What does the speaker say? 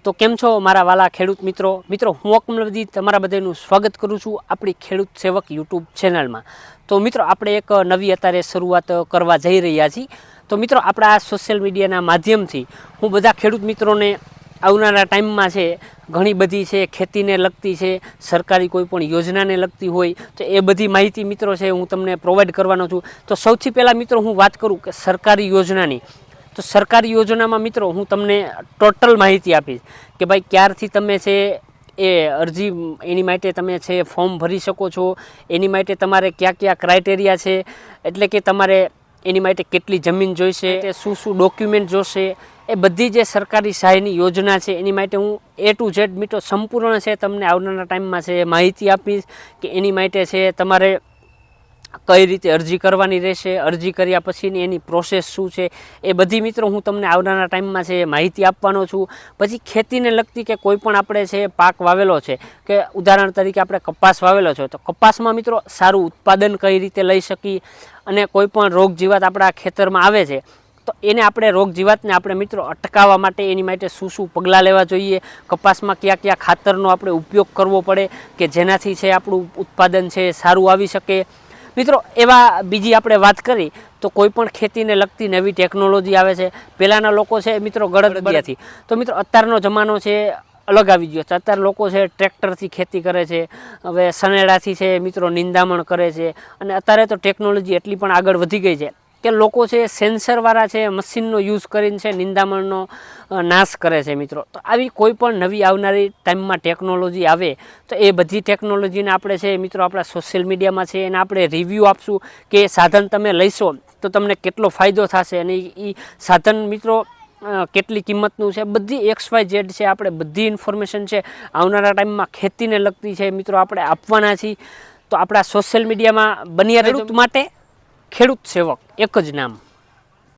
તો કેમ છો મારા વાલા ખેડૂત મિત્રો હું અકમલવદી તમારા બધાનું સ્વાગત કરું છું આપણી ખેડૂત સેવક યુટ્યુબ ચેનલમાં। તો મિત્રો આપણે એક નવી અત્યારે શરૂઆત કરવા જઈ રહ્યા છીએ। તો મિત્રો આપણા સોશિયલ મીડિયાના માધ્યમથી હું બધા ખેડૂત મિત્રોને આવનારા ટાઈમમાં છે ઘણી બધી છે ખેતીને લગતી છે, સરકારી કોઈ પણ યોજનાને લગતી હોય તો એ બધી માહિતી મિત્રો છે હું તમને પ્રોવાઈડ કરવાનો છું। તો સૌથી પહેલાં મિત્રો હું વાત કરું કે સરકારી યોજનાની, તો સરકારી યોજનામાં મિત્રો હું તમને ટોટલ માહિતી આપીશ કે ભાઈ ક્યારથી તમે છે એ અરજી એની માટે તમે છે ફોર્મ ભરી શકો છો, એની માટે તમારે કયા કયા ક્રાઇટેરિયા છે, એટલે કે તમારે એની માટે કેટલી જમીન જોઈશે, શું શું ડોક્યુમેન્ટ જોશે, એ બધી જે સરકારી સહાયની યોજના છે એની માટે હું A to Z મિત્રો સંપૂર્ણ છે તમને આવનારા ટાઈમમાં છે માહિતી આપીશ કે એની માટે છે તમારે કઈ રીતે અરજી કરવાની રહેશે, અરજી કર્યા પછીની એની પ્રોસેસ શું છે, એ બધી મિત્રો હું તમને આવનારા ટાઈમમાં છે માહિતી આપવાનો છું। પછી ખેતીને લગતી કે કોઈ પણ આપણે છે પાક વાવેલો છે કે ઉદાહરણ તરીકે આપણે કપાસ વાવેલો છે તો કપાસમાં મિત્રો સારું ઉત્પાદન કઈ રીતે લઈ શકીએ અને કોઈ પણ રોગ જીવાત આપણા ખેતરમાં આવે છે તો એને આપણે રોગ જીવાતને આપણે મિત્રો અટકાવવા માટે એની માટે શું શું પગલાં લેવા જોઈએ, કપાસમાં કયા કયા ખાતરનો આપણે ઉપયોગ કરવો પડે કે જેનાથી છે આપણું ઉત્પાદન છે સારું આવી શકે। મિત્રો એવા બીજી આપણે વાત કરી તો કોઈ પણ ખેતીને લગતી નવી ટેકનોલોજી આવે છે। પહેલાંના લોકો છે મિત્રો ગળદિયાથી, તો મિત્રો અત્યારનો જમાનો છે અલગ આવી ગયો છે। અત્યારે લોકો છે ટ્રેક્ટરથી ખેતી કરે છે, હવે સનેડાથી છે મિત્રો નિંદામણ કરે છે, અને અત્યારે તો ટેકનોલોજી એટલી પણ આગળ વધી ગઈ છે કે લોકો છે સેન્સરવાળા છે મશીનનો યુઝ કરીને છે નિંદામણનો નાશ કરે છે મિત્રો। તો આવી કોઈ પણ નવી આવનારી ટાઈમમાં ટેકનોલોજી આવે તો એ બધી ટેકનોલોજીને આપણે છે મિત્રો આપણા સોશિયલ મીડિયામાં છે એને આપણે રિવ્યૂ આપશું કે સાધન તમે લઈશો તો તમને કેટલો ફાયદો થશે અને એ સાધન મિત્રો કેટલી કિંમતનું છે, બધી XYZ છે આપણે બધી ઇન્ફોર્મેશન છે આવનારા ટાઈમમાં ખેતીને લગતી છે મિત્રો આપણે આપવાના છીએ। તો આપણા સોશિયલ મીડિયામાં બન્યા રહેજો માટે ખેડૂત સેવક એક જ નામ।